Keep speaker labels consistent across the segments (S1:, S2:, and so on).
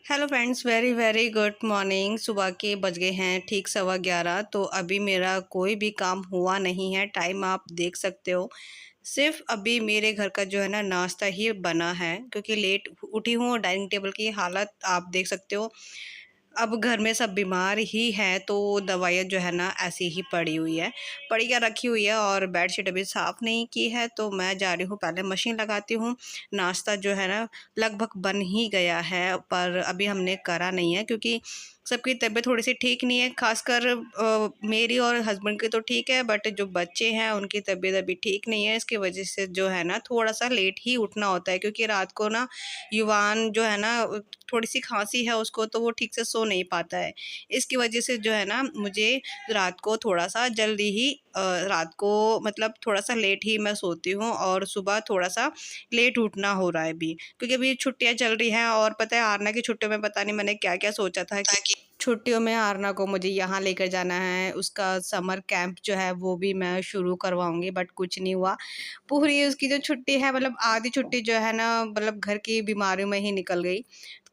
S1: Hello friends, very very good morning. सुबह के बज गए हैं ठीक 11:15। तो अभी मेरा कोई भी काम हुआ नहीं है। टाइम आप देख सकते हो। सिर्फ अभी मेरे घर का जो है ना नाश्ता ही बना है, क्योंकि लेट उठी हूँ। डाइनिंग टेबल की हालत आप देख सकते हो। अब घर में सब बीमार ही हैं, तो दवाइयाँ जो है ना ऐसी ही पड़ी हुई है, पड़ी क्या रखी हुई है। और बेडशीट अभी साफ़ नहीं की है, तो मैं जा रही हूँ पहले मशीन लगाती हूँ। नाश्ता जो है ना लगभग बन ही गया है, पर अभी हमने करा नहीं है क्योंकि सबकी तबीयत थोड़ी सी ठीक नहीं है। खासकर मेरी और हस्बैंड की तो ठीक है, बट जो बच्चे हैं उनकी तबीयत अभी ठीक नहीं है। इसकी वजह से जो है ना थोड़ा सा लेट ही उठना होता है, क्योंकि रात को ना युवान जो है ना थोड़ी सी खांसी है उसको, तो वो ठीक से सो नहीं पाता है। इसकी वजह से जो है ना मुझे रात को थोड़ा सा जल्दी ही रात को मतलब थोड़ा सा लेट ही मैं सोती हूँ, और सुबह थोड़ा सा लेट उठना हो रहा है अभी, क्योंकि अभी छुट्टियाँ चल रही हैं। और पता है आरना की छुट्टियों में पता नहीं मैंने क्या क्या सोचा था कि छुट्टियों में आरना को मुझे यहाँ लेकर जाना है। उसका समर कैंप जो है वो भी मैं शुरू करवाऊंगी, बट कुछ नहीं हुआ। पूरी उसकी जो छुट्टी है, मतलब आधी छुट्टी जो है ना मतलब घर की बीमारियों में ही निकल गई।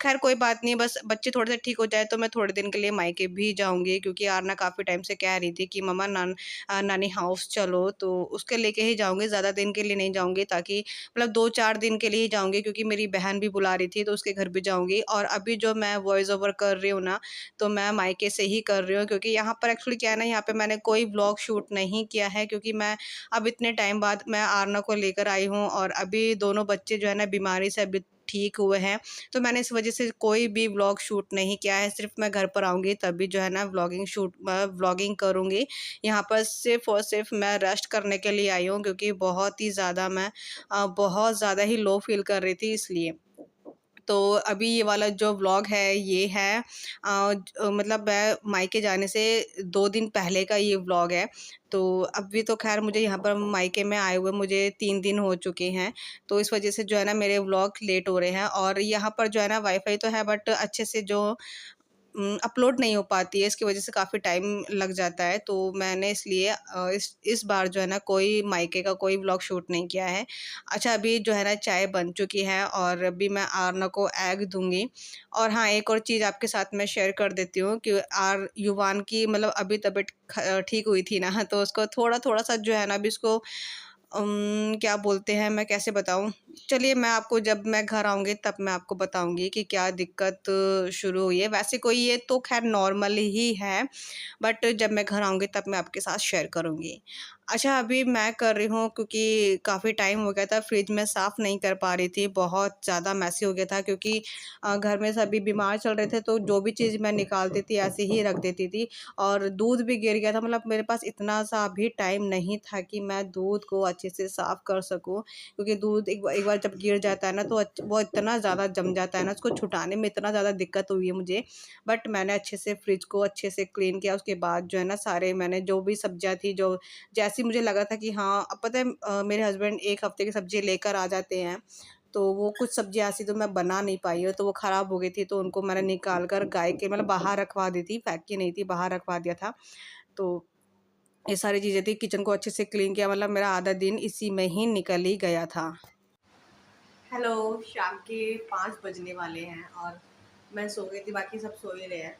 S1: खैर कोई बात नहीं, बस बच्चे थोड़े से ठीक हो जाए तो मैं थोड़े दिन के लिए मायके भी जाऊंगी, क्योंकि आरना काफ़ी टाइम से कह रही थी कि मम्मा नानी हाउस चलो, तो उसके लेके ही जाऊंगी। ज़्यादा दिन के लिए नहीं जाऊंगी, ताकि मतलब 2-4 दिन के लिए ही जाऊंगी, क्योंकि मेरी बहन भी बुला रही थी तो उसके घर भी जाऊंगी। और अभी जो मैं वॉइस ओवर कर रही हूँ ना, तो मैं मायके से ही कर रही हूँ, क्योंकि यहाँ पर एक्चुअली क्या है ना, यहाँ पे मैंने कोई व्लॉग शूट नहीं किया है, क्योंकि मैं अब इतने टाइम बाद मैं आरना को लेकर आई हूँ, और अभी दोनों बच्चे जो है ना बीमारी से अभी ठीक हुए हैं। तो मैंने इस वजह से कोई भी व्लॉग शूट नहीं किया है। सिर्फ मैं घर पर आऊँगी तभी जो है ना व्लॉगिंग करूँगी। यहाँ पर सिर्फ और सिर्फ मैं रेस्ट करने के लिए आई हूँ, क्योंकि बहुत ही ज़्यादा मैं बहुत ज़्यादा ही लो फील कर रही थी, इसलिए। तो अभी ये वाला जो व्लॉग है ये है मतलब मैं मायके जाने से 2 दिन पहले का ये व्लॉग है। तो अभी तो ख़ैर मुझे यहाँ पर मायके में आए हुए मुझे 3 दिन हो चुके हैं। तो इस वज़ह से जो है ना मेरे व्लॉग लेट हो रहे हैं, और यहाँ पर जो है ना वाईफ़ाई तो है, बट अच्छे से जो अपलोड नहीं हो पाती है। इसकी वजह से काफ़ी टाइम लग जाता है। तो मैंने इसलिए इस बार जो है ना कोई मायके का कोई व्लॉग शूट नहीं किया है। अच्छा, अभी जो है ना चाय बन चुकी है, और अभी मैं आरना को एग दूँगी। और हाँ, एक और चीज़ आपके साथ मैं शेयर कर देती हूँ कि युवान की मतलब अभी तबीयत ठीक हुई थी ना, तो उसको थोड़ा-थोड़ा सा जो है ना अभी उसको क्या बोलते हैं, मैं कैसे बताऊँ? चलिए, मैं आपको जब मैं घर आऊँगी तब मैं आपको बताऊँगी कि क्या दिक्कत शुरू हुई है। वैसे कोई ये तो ख़ैर नॉर्मल ही है, बट जब मैं घर आऊँगी तब मैं आपके साथ शेयर करूँगी। अच्छा, अभी मैं कर रही हूँ, क्योंकि काफ़ी टाइम हो गया था फ्रिज में साफ़ नहीं कर पा रही थी, बहुत ज़्यादा मेसी हो गया था, क्योंकि घर में सभी बीमार चल रहे थे, तो जो भी चीज़ मैं निकालती थी ऐसे ही रख देती थी। और दूध भी गिर गया था, मतलब मेरे पास इतना सा भी टाइम नहीं था कि मैं दूध को अच्छे से साफ़ कर सकूँ, क्योंकि दूध एक बार जब गिर जाता है ना तो वो इतना ज़्यादा जम जाता है ना, उसको छुटाने में इतना ज़्यादा दिक्कत हुई है मुझे। बट मैंने अच्छे से फ्रिज को अच्छे से क्लीन किया। उसके बाद जो है ना सारे मैंने जो भी सब्जियाँ थी, जो जैसी मुझे लगा था कि हाँ, अब पता है मेरे हस्बैंड 1 हफ़्ते की सब्ज़ी लेकर आ जाते हैं, तो वो कुछ सब्जियाँ ऐसी तो मैं बना नहीं पाई हूँ, तो वो ख़राब हो गई थी, तो उनको मैंने निकाल कर गाय के मतलब बाहर रखवा दी थी, फेंकी नहीं थी, बाहर रखवा दिया था। तो ये सारी चीज़ें थी, किचन को अच्छे से क्लीन किया, मतलब मेरा आधा दिन इसी में ही निकल ही गया था। हेलो, शाम के 5 बजने वाले हैं, और मैं सो गई थी, बाकी सब सो ही रहे हैं।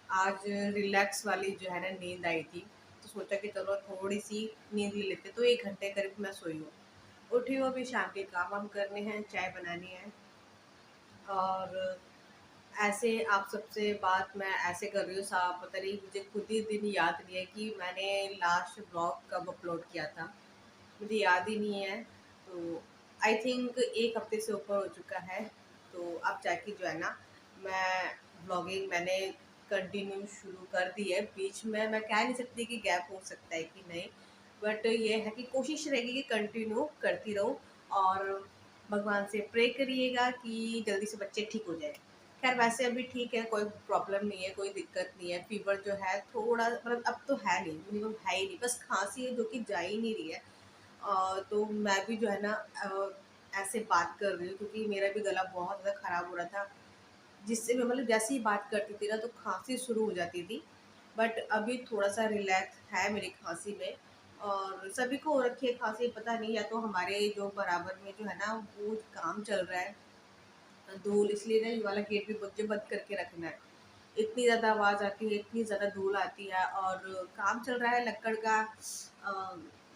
S1: आज रिलैक्स वाली जो है ना नींद आई थी, तो सोचा कि चलो थोड़ी सी नींद ले लेते, तो 1 घंटे करीब मैं सोई हूँ। उठी हूँ, अभी शाम के काम वाम करने हैं, चाय बनानी है। और ऐसे आप सबसे बात मैं ऐसे कर रही हूँ, साहब पता नहीं मुझे खुद ही दिन याद नहीं है कि मैंने लास्ट ब्लॉग कब अपलोड किया था, मुझे याद ही नहीं है। तो आई थिंक 1 हफ्ते से ऊपर हो चुका है। तो अब जाके जो है ना मैं ब्लॉगिंग मैंने कंटिन्यू शुरू कर दी है। बीच में मैं कह नहीं सकती कि गैप हो सकता है कि नहीं, बट ये है कि कोशिश रहेगी कि कंटिन्यू करती रहूँ। और भगवान से प्रे करिएगा कि जल्दी से बच्चे ठीक हो जाए। खैर वैसे अभी ठीक है, कोई प्रॉब्लम नहीं है, कोई दिक्कत नहीं है। फ़ीवर जो है थोड़ा मतलब अब तो है नहीं, मिनिमम है ही नहीं, बस खाँसी है जो कि जा ही नहीं रही है। तो मैं भी जो है ना ऐसे बात कर रही हूँ, क्योंकि मेरा भी गला बहुत ज़्यादा ख़राब हो रहा था, जिससे मैं मतलब जैसे ही बात करती थी ना तो खाँसी शुरू हो जाती थी। बट अभी थोड़ा-सा रिलैक्स है मेरी खाँसी में। और सभी को हो रखी है खाँसी, पता नहीं, या तो हमारे जो बराबर में जो है ना वो काम चल रहा है,
S2: धूल, इसलिए ना ये वाला गेट भी मुझे बंद करके रखना है। इतनी ज़्यादा आवाज़ आती है, इतनी ज़्यादा धूल आती है, और काम चल रहा है लक्कड़ का,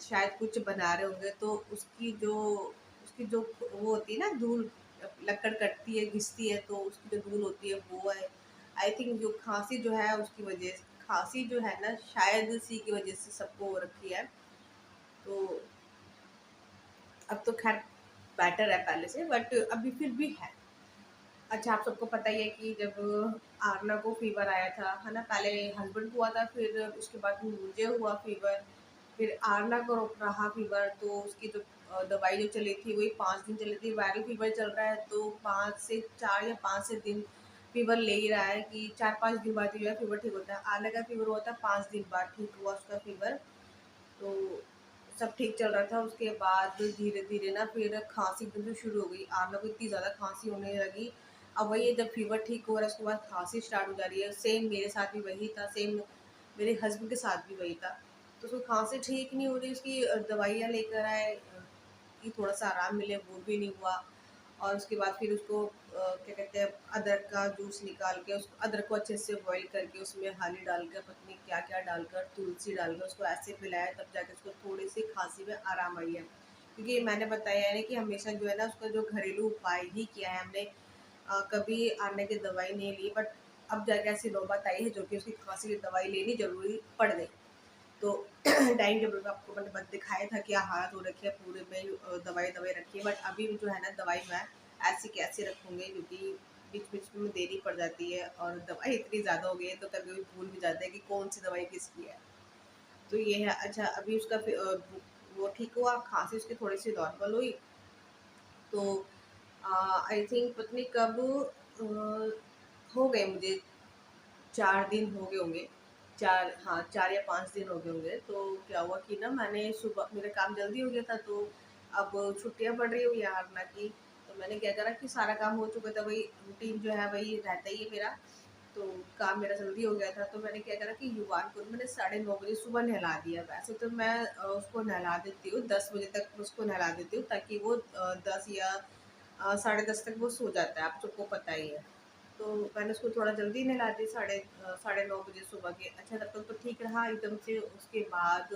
S2: शायद कुछ बना रहे होंगे, तो उसकी जो वो होती है ना धूल, लक्कड़ कटती है, घिसती है, तो उसकी जो धूल होती है वो है। आई थिंक जो खाँसी जो है उसकी वजह से, खाँसी जो है ना शायद इसी की वजह से सबको हो रखी है। तो अब तो ख़ैर बेटर है पहले से, बट अभी फिर भी है। अच्छा, आप सबको पता ही है कि जब आरना को फ़ीवर आया था, है ना? पहले हस्बैंड को हुआ था, फिर उसके बाद मुझे हुआ फ़ीवर, फिर आरना को रहा फ़ीवर, तो उसकी जो दवाई जो चली थी वही 5 दिन चली थी। वायरल फ़ीवर चल रहा है, तो 5 से 4 या 5 से दिन फ़ीवर ले ही रहा है कि 4-5 दिन बाद जो है फ़ीवर ठीक होता है। आरना का फ़ीवर हुआ था 5 दिन बाद ठीक हुआ उसका फ़ीवर। तो सब ठीक चल रहा था, उसके बाद धीरे-धीरे ना फिर खाँसी एकदम से शुरू हो गई। आरना को इतनी ज़्यादा खाँसी होने लगी। अब वही है, जब फ़ीवर ठीक हो रहा है उसके बाद खाँसी स्टार्ट हो जा रही है। सेम मेरे साथ भी वही था, सेम मेरे हस्बैंड के साथ भी वही था। तो उसको खाँसी ठीक नहीं हो रही, उसकी दवाइयाँ लेकर आए, कि थोड़ा-सा आराम मिले, वो भी नहीं हुआ। और उसके बाद फिर उसको क्या कहते हैं, अदरक का जूस निकाल के, उस अदरक को अच्छे से बॉयल करके उसमें हनी डालकर, पता नहीं क्या-क्या डालकर, तुलसी डालकर उसको ऐसे पिलाया, तब जाके उसको थोड़ी-सी खाँसी में आराम आई है। क्योंकि मैंने बताया है ना कि हमेशा जो है ना उसका जो घरेलू उपाय ही किया है हमने, कभी आने की दवाई नहीं ली, बट अब जाके ऐसी नौबत आई है जो कि उसकी खाँसी की दवाई लेनी ज़रूरी पड़ गई। तो डाइनिंग टेबल पे आपको मैंने बस दिखाया था कि हाथ धो रखे हैं पूरे में, दवाई रखी है, बट अभी जो है ना दवाई मैं ऐसी कैसे रखूँगी, क्योंकि बीच-बीच में देनी पड़ जाती है, और दवाई इतनी ज़्यादा हो गई है तो कभी-कभी भूल भी जाते हैं कि कौन-सी दवाई किसकी है। तो ये है। अच्छा, अभी उसका वो ठीक हुआ, खाँसी उसकी थोड़ी-सी नॉर्मल हुई, तो आई थिंक पता नहीं कब हो गए मुझे 4 दिन हो गए होंगे। 4, हाँ, 4 या 5 दिन हो गए होंगे। तो क्या हुआ कि ना मैंने सुबह, मेरा काम जल्दी हो गया था, तो अब छुट्टियाँ पड़ रही हुई हैं अरुणा की, तो मैंने क्या करा कि सारा काम हो चुका था, वही रूटीन जो है वही रहता ही है मेरा। तो काम मेरा जल्दी हो गया था, तो मैंने क्या करा कि युवान को मैंने 9:30 बजे सुबह नहला दिया। वैसे तो मैं उसको नहला देती हूँ, 10 बजे तक उसको नहला देती हूँ, ताकि वो 10 या साढ़े 10 तक वो सो जाता है, आप सबको पता ही है। तो मैंने उसको थोड़ा जल्दी नहला दी, साढ़े 9 बजे सुबह के। अच्छा, तब तक तो ठीक रहा, एकदम से उसके बाद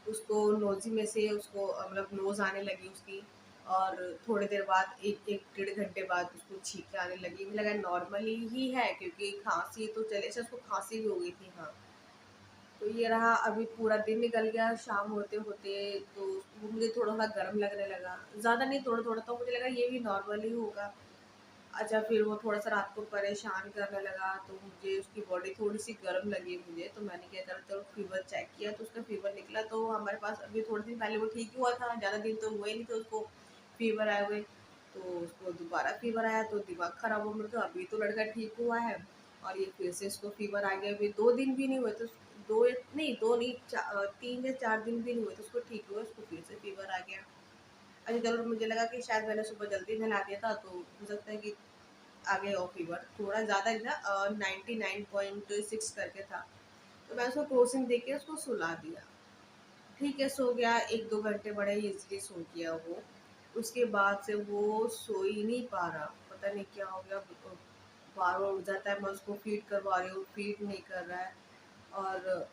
S2: उसको नोज़ी में से उसको मतलब नोज़ आने लगी उसकी, और थोड़ी देर बाद 1 डेढ़ घंटे बाद उसको छींकें आने लगी। मुझे लगा नॉर्मली ही है, क्योंकि खाँसी तो चले, अच्छा उसको खाँसी भी हो गई थी, हाँ। तो ये रहा, अभी पूरा दिन निकल गया, शाम होते-होते तो वो मुझे थोड़ा-सा गरम लगने लगा। ज़्यादा नहीं, थोड़ा-थोड़ा, तो मुझे लगा ये भी नॉर्मल ही होगा। अच्छा, फिर वो थोड़ा-सा रात को परेशान करने लगा, तो मुझे उसकी बॉडी थोड़ी-सी गर्म लगी मुझे, तो मैंने क्या करा, चलो फ़ीवर चेक किया, तो उसका फ़ीवर निकला। तो हमारे पास अभी थोड़े दिन पहले वो ठीक हुआ था, ज़्यादा दिन तो हुए नहीं थे उसको फ़ीवर आए हुए। तो उसको दोबारा फ़ीवर आया, तो दिमाग ख़राब हो गया, तो अभी तो लड़का ठीक हुआ है, और ये फिर से इसको फ़ीवर आ गया। अभी 2 दिन भी नहीं हुए, तो 2 नहीं, 3 या 4 दिन भी नहीं हुए, तो उसको ठीक हुआ, उसको फिर से फ़ीवर आ गया। अच्छा, चलो, मुझे लगा कि शायद मैंने सुबह जल्दी नहला दिया था, तो हो सकता है कि आ गया हो फ़ीवर, थोड़ा ज़्यादा ही था, 99.6 करके था। तो मैं उसको क्रोसिन देके उसको सुला दिया। ठीक है, सो गया, 1-2 घंटे बड़े ईज़िली सो गया वो। उसके बाद से वो सो ही नहीं पा रहा, पता नहीं क्या हो गया, बार-बार उठ जाता है, मैं उसको फ़ीड करवा रही हूँ, फ़ीड नहीं कर रहा है, और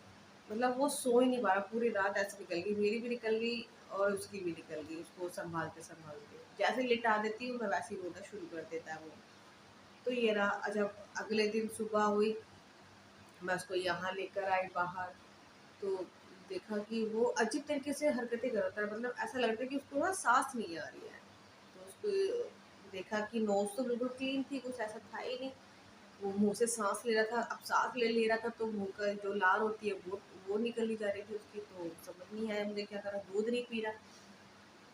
S2: मतलब वो सो ही नहीं पा रहा, पूरी रात ऐसे निकल गई, मेरी भी निकल गई और उसकी भी निकल गई, उसको सँभालते-सँभालते। जैसे लिटा देती हूँ मैं, वैसे ही रोना शुरू कर देता है वो। तो ये रहा। जब अगले दिन सुबह हुई, मैं उसको यहाँ लेकर आई बाहर, तो देखा कि वो अजीब तरीके से हरकतें कर रहा था, मतलब ऐसा लग रहा था कि उसको ना साँस नहीं आ रही है। तो उसको देखा कि नोज़ तो बिल्कुल क्लीन थी, कुछ ऐसा था ही नहीं। वो मुँह से साँस ले रहा था, अब साँस ले रहा था, तो मुँह का जो लार होती है वो निकली जा रही थी उसकी, तो समझ नहीं आया मुझे क्या करा, दूध नहीं पी रहा।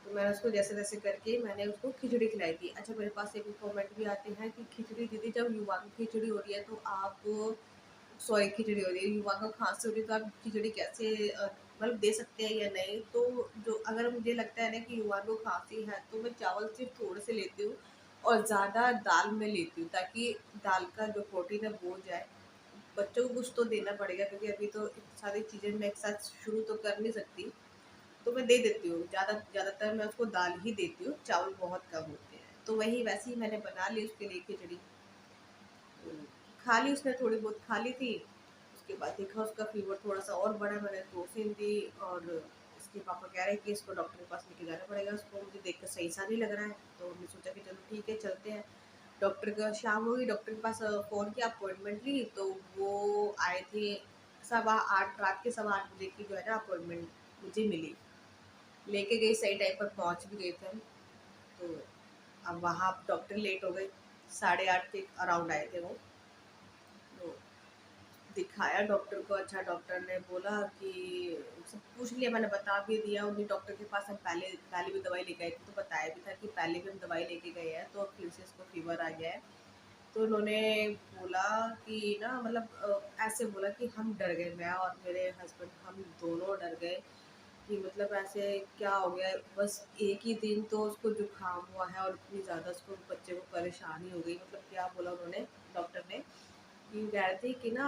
S2: तो मैंने उसको जैसे-तैसे करके मैंने उसको खिचड़ी खिलाई थी। अच्छा, मेरे पास एक कमेंट भी आते हैं कि खिचड़ी दीदी, जब युवा की खिचड़ी हो रही है तो आप, सॉरी, खिचड़ी हो रही है, युवा को खाँसी हो रही है, तो आप खिचड़ी कैसे मतलब दे सकते हैं या नहीं? तो जो, अगर मुझे लगता है ना कि युवा को खाँसी है, तो मैं चावल सिर्फ़ थोड़े से लेती हूँ, और ज़्यादा दाल में लेती हूँ, ताकि दाल का जो प्रोटीन है वो जाए। बच्चों को कुछ तो देना पड़ेगा, क्योंकि अभी तो इतनी सारी चीज़ें मैं एक साथ शुरू तो कर नहीं सकती। तो मैं दे देती हूँ, ज़्यादातर मैं उसको दाल ही देती हूँ, चावल बहुत कम होते हैं। तो वही वैसे ही मैंने बना ली उसके लिए खिचड़ी। खा ली उसने, थोड़ी बहुत खा ली थी। उसके बाद देखा उसका फ़ीवर थोड़ा-सा और बढ़ा, मैंने क्रोसिन दी और इसके पापा कह रहे हैं कि इसको डॉक्टर के पास लेके जाना पड़ेगा, उसको मुझे देखकर सही सा नहीं लग रहा है। तो हमने सोचा कि चलो ठीक है चलते हैं। डॉक्टर का शाम हो गई, डॉक्टर के पास फ़ोन किया, अपॉइंटमेंट ली, तो वो आए थे सवा 8, रात के सवा 8 बजे की जो है ना अपॉइंटमेंट मुझे मिली। लेके गई, सही टाइम पर पहुँच भी गए थे हम। तो अब वहाँ डॉक्टर लेट हो गए, साढ़े 8 के अराउंड आए थे वो। तो दिखाया डॉक्टर को, अच्छा डॉक्टर ने बोला कि सब पूछ लिया, मैंने बता भी दिया। उन्हीं डॉक्टर के पास हम पहले पहले भी दवाई लेके गए थे, तो बताया भी था कि पहले भी हम दवाई लेके गए हैं, तो अब फिर से इसको फ़ीवर आ गया है। तो उन्होंने बोला कि ना मतलब ऐसे बोला कि हम डर गए, मैं और मेरे हस्बैंड हम दोनों डर गए कि मतलब ऐसे क्या हो गया है? बस एक ही दिन तो उसको जुकाम हुआ है और इतनी ज़्यादा उसको बच्चे को परेशानी हो गई। मतलब क्या बोला उन्होंने, डॉक्टर ने, कि कह रहे थे कि ना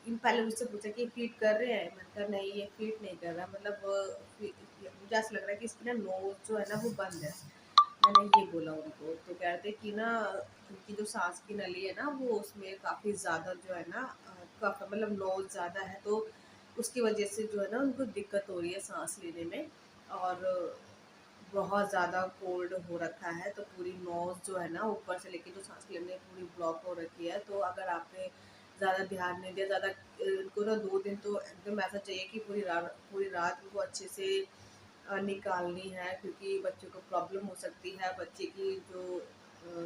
S2: इन पहले मुझसे पूछा कि फीड कर रहे हैं? मैंने कहा नहीं ये फीड नहीं कर रहा, मतलब मुझे ऐसा लग रहा है कि इसकी ना नोज़ जो है ना वो बंद है। मैंने ये बोला उनको, तो कह रहे थे कि ना उनकी जो सांस की नली है ना वो उसमें काफ़ी ज़्यादा जो है ना कफ मतलब नोज़ ज़्यादा है, तो उसकी वजह से जो है ना उनको दिक्कत हो रही है सांस लेने में। और बहुत ज़्यादा कोल्ड हो रखा है, तो पूरी नोज़ जो है ना ऊपर से लेके जो सांस लेने में पूरी ब्लॉक हो रखी है। तो अगर आपने ज़्यादा ध्यान नहीं दिया, ज़्यादा इनको ना 2 दिन तो एकदम ऐसा चाहिए कि पूरी रात इनको अच्छे से निकालनी है, क्योंकि बच्चों को प्रॉब्लम हो सकती है। बच्चे की जो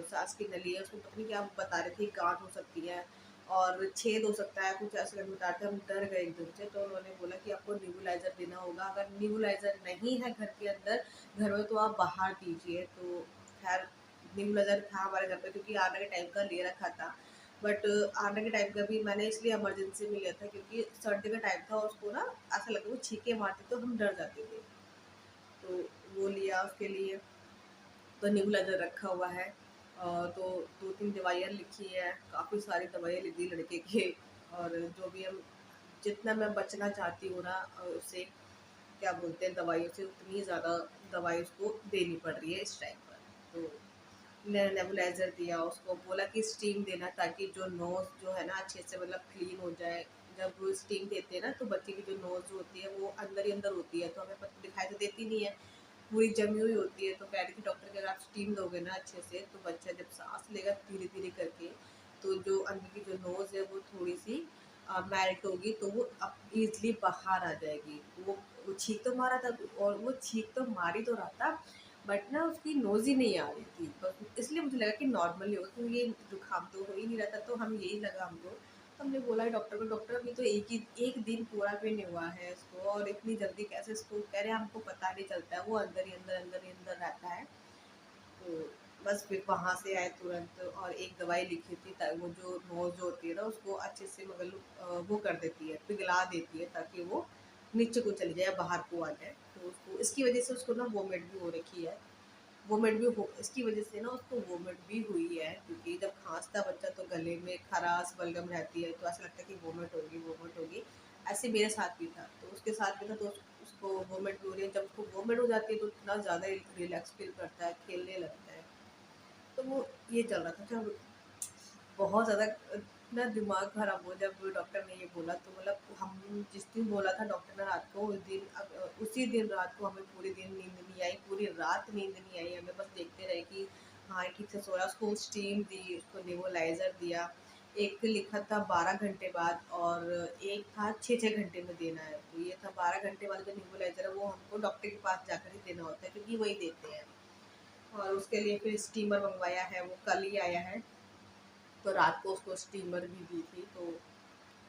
S2: सांस की नली है उसमें पता नहीं क्या बता रहे थे, गांठ हो सकती है और छेद हो सकता है, कुछ ऐसे करके बता रहे थे। हम डर गए एकदम से, तो उन्होंने बोला कि आपको न्यूबुलाइज़र देना होगा, अगर न्यूबुलाइज़र नहीं है घर के अंदर, घर में, तो आप बाहर दीजिए। तो खैर न्यूबुलाइज़र था हमारे घर पे, क्योंकि आने के टाइम का ले रखा था। बट आने के टाइम का भी मैंने इसलिए इमरजेंसी में लिया था, क्योंकि सर्दी का टाइम था और उसको ना ऐसा लगा वो छींके मारती तो हम डर जाते थे। तो वो लिया उसके लिए, तो नेबुलाइज़र रखा हुआ है। तो 2-3 दवाइयाँ लिखी हैं, काफ़ी सारी दवाइयाँ लिख दी लड़के के। और जो भी हम जितना मैं बचना चाहती हूँ ना उससे, क्या बोलते हैं, दवाइयों से, उतनी ज़्यादा दवाई उसको देनी पड़ रही है इस टाइम पर। तो नेबुलाइज़र दिया, उसको बोला कि स्टीम देना, ताकि जो नोज़ जो है ना अच्छे से मतलब क्लीन हो जाए। जब वो स्टीम देते हैं ना तो बच्चे की जो नोज़ जो होती है वो अंदर ही अंदर होती है, तो हमें दिखाई तो देती नहीं है, पूरी जमी हुई होती है। तो कह रही थी डॉक्टर कि अगर आप स्टीम दोगे ना अच्छे से, तो बच्चा जब सांस लेगा धीरे धीरे करके, तो जो अंदर की जो नोज़ है वो थोड़ी सी मेल्ट होगी, तो वो अब ईज़िली बाहर आ जाएगी। वो छींक तो मारा था, और वो छींक तो मार ही तो रहा था, बट ना उसकी नोज़ ही नहीं आ रही थी। बस इसलिए मुझे लगा कि नॉर्मल ही होगा, क्योंकि ये जुकाम तो हो ही नहीं रहा था, तो हम यही लगा हमको। तो हमने बोला डॉक्टर को, डॉक्टर अभी तो एक दिन पूरा भी नहीं हुआ है इसको, और इतनी जल्दी कैसे इसको, कह रहे हैं हमको पता नहीं चलता है, वो अंदर ही अंदर अंदर ही अंदर रहता है। तो बस फिर वहाँ से आए तुरंत, और एक दवाई लिखी थी वो जो नोज़ जो होती है ना उसको अच्छे से मतलब वो कर देती है, पिघला देती है, ताकि वो नीचे को चली जाए, बाहर को आ जाए। तो उसको इसकी वजह से उसको ना वोमिट भी हो रखी है। वोमिट भी हो इसकी वजह से ना उसको वोमिट भी हुई है, क्योंकि जब खाँसता बच्चा तो गले में खराश बलगम रहती है, तो ऐसा लगता है कि वोमिट होगी, वोमिट होगी। ऐसे मेरे साथ भी था, तो उसके साथ भी था, तो उसको वोमिट भी हो रही है। जब उसको वोमिट हो जाती है तो इतना ज़्यादा रिलैक्स फ़ील करता है, खेलने लगता है। तो वो ये चल रहा था। जब बहुत ज़्यादा इतना दिमाग खराब हुआ जब डॉक्टर ने ये बोला, तो मतलब हम जिस दिन बोला था डॉक्टर ने रात को, उस दिन उसी दिन रात को हमें पूरे दिन नींद नहीं आई, पूरी रात नींद नहीं आई हमें। बस देखते रहे कि हाँ ये ठीक से सो रहा है। उसको स्टीम दी, उसको नेबुलाइज़र दिया। एक लिखा था 12 घंटे बाद, और एक था 6-6 घंटे में देना है। तो ये था 12 घंटे वाला जो नेबुलाइज़र है वो हमको डॉक्टर के पास जाकर ही देना होता है, क्योंकि वही देते हैं। और उसके लिए फिर स्टीमर मंगवाया है, वो कल ही आया है। तो रात को उसको स्टीमर भी दी थी, तो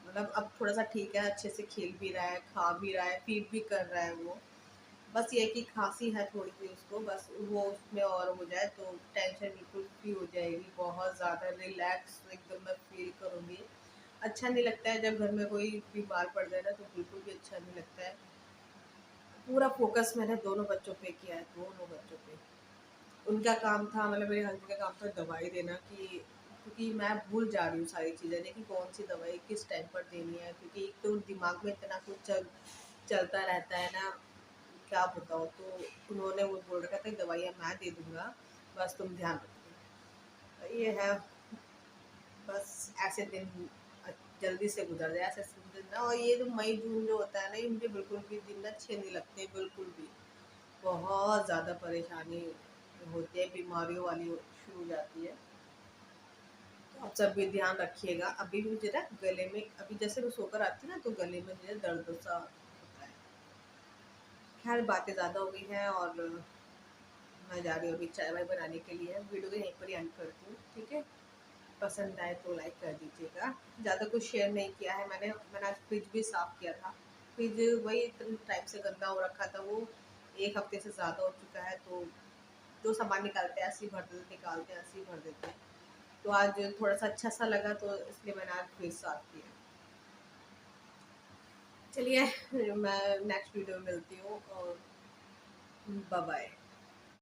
S2: मतलब अब थोड़ा-सा ठीक है, अच्छे से खेल भी रहा है, खा भी रहा है, फ़ीड भी कर रहा है वो। बस ये है कि खाँसी है थोड़ी-सी उसको, बस वो उसमें और हो जाए तो टेंशन बिल्कुल फ्री हो जाएगी, बहुत ज़्यादा रिलैक्स एकदम मैं फ़ील करूँगी। अच्छा नहीं लगता है जब घर में कोई बीमार पड़ जाए ना, तो बिल्कुल भी अच्छा नहीं लगता है। पूरा फ़ोकस मैंने दोनों बच्चों पे किया है, दोनों बच्चों पे। उनका काम था, मतलब मेरे हस्बैंड का काम था दवाई देना, कि क्योंकि मैं भूल जा रही हूँ सारी चीज़ें कि कौन सी दवाई किस टाइम पर देनी है, क्योंकि एक तो दिमाग में इतना कुछ चलता रहता है ना, क्या बताऊँ। तो उन्होंने वो बोल रखा था कि दवाइयाँ मैं दे दूँगा, बस तुम ध्यान रखो। ये है, बस ऐसे दिन जल्दी से गुजर जाए, ऐसे दिन ना। और ये जो मई जून जो होता है ना, ये मुझे बिल्कुल भी दिन ना अच्छे नहीं लगते, बिल्कुल भी। बहुत ज़्यादा परेशानी होती है, बीमारियों वाली शुरू हो जाती है। तो आप सब भी ध्यान रखिएगा। अभी भी मुझे ना गले में, अभी जैसे मैं सोकर आती हूँ ना, तो गले में मुझे दर्द सा होता है। खैर बातें ज़्यादा हो गई हैं, और मैं जा रही हूँ अभी चाय वाय बनाने के लिए। वीडियो को यहीं पर ही एंड करती हूँ, ठीक है। पसंद आए तो लाइक कर दीजिएगा। ज़्यादा कुछ शेयर नहीं किया है मैंने। आज फ्रिज भी साफ़ किया था। फ्रिज वही इतने टाइम से गंदा हो रखा था, वो 1 हफ्ते से ज़्यादा हो चुका है। तो जो सामान निकालते हैं ऐसे ही भर देते, निकालते हैं ऐसे ही भर देते हैं। तो आज थोड़ा सा अच्छा सा लगा, तो इसलिए मैंने आज फ्रिज साफ़ किया। चलिए, मैं नेक्स्ट वीडियो में मिलती हूँ, और बाय बाय।